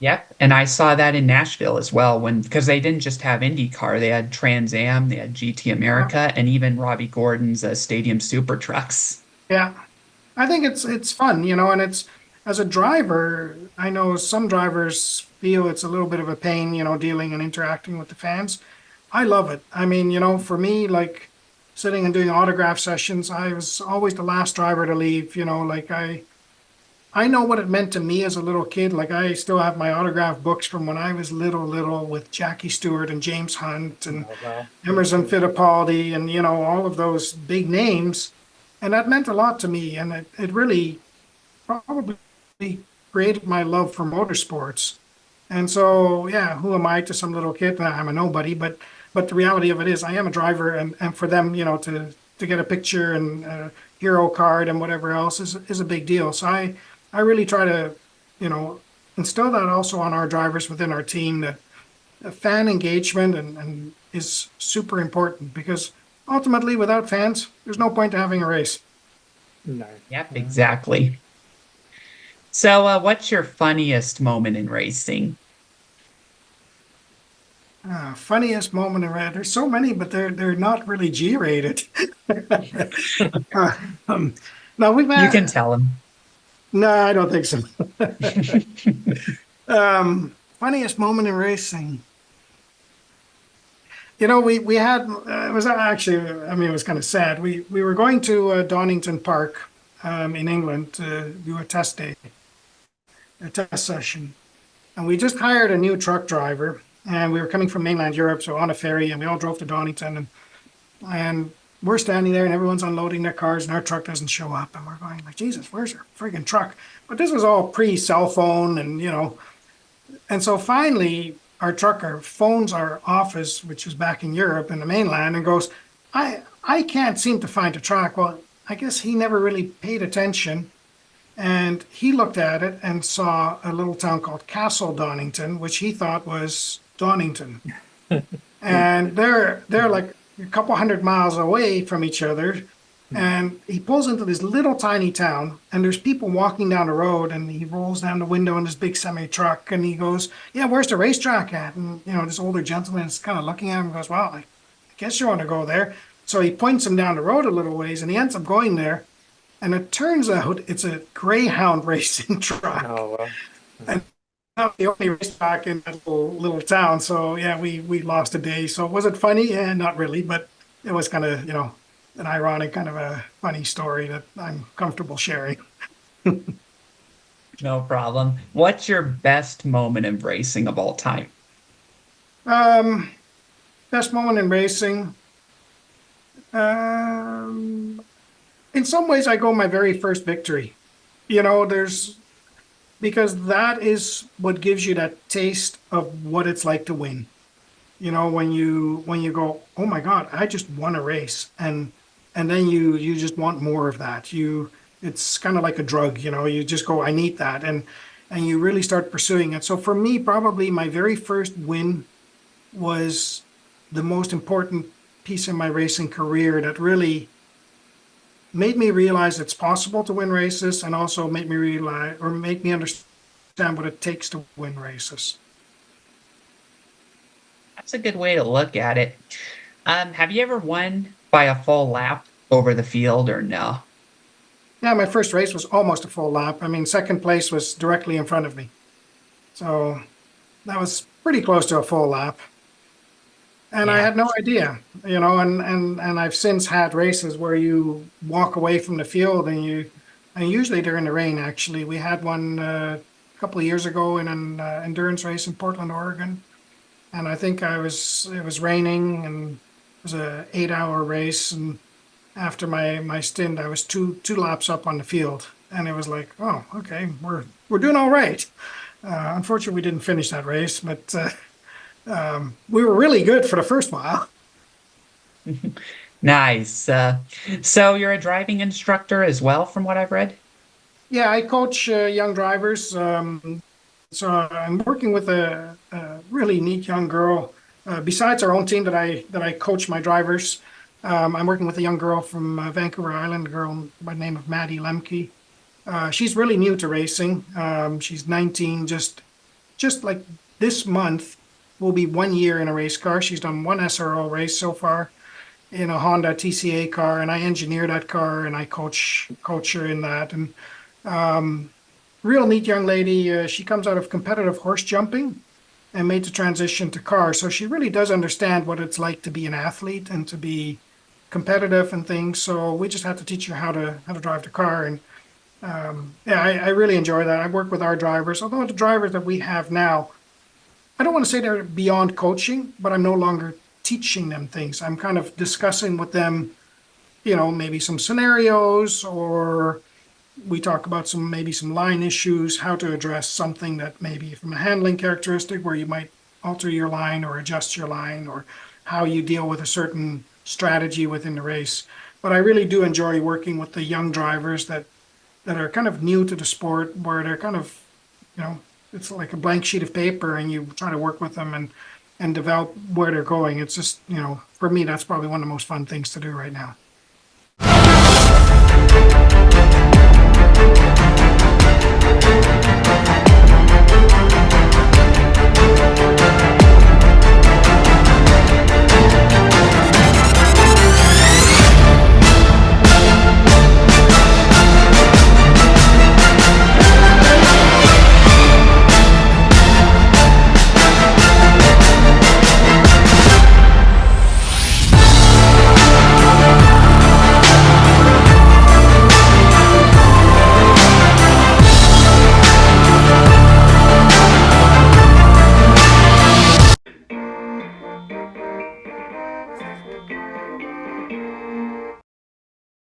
Yep, and I saw that in Nashville as well when because they didn't just have IndyCar, they had Trans Am, they had GT America, and even Robbie Gordon's Stadium Super Trucks. Yeah, I think it's fun, and it's as a driver, I know some drivers feel it's a little bit of a pain, dealing and interacting with the fans. I love it. I mean, for me, like sitting and doing autograph sessions, I was always the last driver to leave, like I know what it meant to me as a little kid. Like I still have my autograph books from when I was little with Jackie Stewart and James Hunt and Oh, wow. Emerson Fittipaldi and all of those big names. And that meant a lot to me. And it really probably created my love for motorsports. And so, yeah, who am I to some little kid? I'm a nobody, but the reality of it is I am a driver and for them, to get a picture and a hero card and whatever else is a big deal. So I really try to, instill that also on our drivers within our team that fan engagement and is super important because ultimately without fans, there's no point to having a race. No. Yep, exactly. So, what's your funniest moment in racing? Funniest moment in red. There's so many, but they're not really G-rated. Uh, no, we've You had can tell them. no, I don't think so. Funniest moment in racing. We had it was actually I mean it was kind of sad. We were going to Donington Park in England to do a test day, a test session, and we just hired a new truck driver, and we were coming from mainland Europe, so on a ferry, and we all drove to Donington, and we're standing there, and everyone's unloading their cars, and our truck doesn't show up, and we're going like, Jesus, where's our friggin' truck? But this was all pre-cell phone, and so finally, our trucker phones our office, which is back in Europe in the mainland, and goes, I can't seem to find a truck. Well, I guess he never really paid attention. And he looked at it and saw a little town called Castle Donington, which he thought was Donington. And they're like a couple hundred miles away from each other. And he pulls into this little tiny town, and there's people walking down the road, and he rolls down the window in this big semi truck, and he goes, "Yeah, where's the racetrack at?" And this older gentleman is kind of looking at him and goes, "Well, I guess you want to go there." So he points him down the road a little ways, and he ends up going there. And it turns out it's a Greyhound racing truck. Oh, well. And not the only racetrack in that little town. So yeah, we lost a day. So was it funny? Yeah, not really, but it was kind of, an ironic kind of a funny story that I'm comfortable sharing. No problem. What's your best moment in racing of all time? Um, Best moment in racing. Um, in some ways, I go my very first victory. There's because that is what gives you that taste of what it's like to win. When you go, oh my God, I just won a race, and then you just want more of that. It's kind of like a drug, you just go, I need that, and you really start pursuing it. So for me, probably my very first win was the most important piece in my racing career that really made me realize it's possible to win races and also made me realize or make me understand what it takes to win races. That's a good way to look at it. Have you ever won by a full lap over the field or no? Yeah, my first race was almost a full lap. I mean, second place was directly in front of me. So that was pretty close to a full lap. And I Yeah. had no idea, and I've since had races where you walk away from the field and usually during the rain, actually. We had one a couple of years ago in an endurance race in Portland, Oregon. And I think it was raining and it was a 8 hour race. And after my stint, I was two laps up on the field. And it was like, oh, okay, we're doing all right. Unfortunately, we didn't finish that race, but we were really good for the first mile. Nice. So you're a driving instructor as well, from what I've read? Yeah, I coach young drivers. So I'm working with a really neat young girl. Besides our own team that I coach my drivers, I'm working with a young girl from Vancouver Island, a girl by the name of Maddie Lemke. She's really new to racing. She's 19, just like this month will be 1 year in a race car. She's done one SRO race so far in a Honda TCA car, and I engineer that car and I coach her in that. And um, real neat young lady. She comes out of competitive horse jumping and made the transition to car, so she really does understand what it's like to be an athlete and to be competitive and things. So we just had to teach her how to drive the car, and yeah, I really enjoy that. I work with our drivers, although the drivers that we have now, I don't want to say they're beyond coaching, but I'm no longer teaching them things. I'm kind of discussing with them, maybe some scenarios, or we talk about maybe some line issues, how to address something that maybe from a handling characteristic where you might alter your line or adjust your line, or how you deal with a certain strategy within the race. But I really do enjoy working with the young drivers that are kind of new to the sport, where they're kind of, you know, it's like a blank sheet of paper and you try to work with them and develop where they're going. It's just, for me, that's probably one of the most fun things to do right now.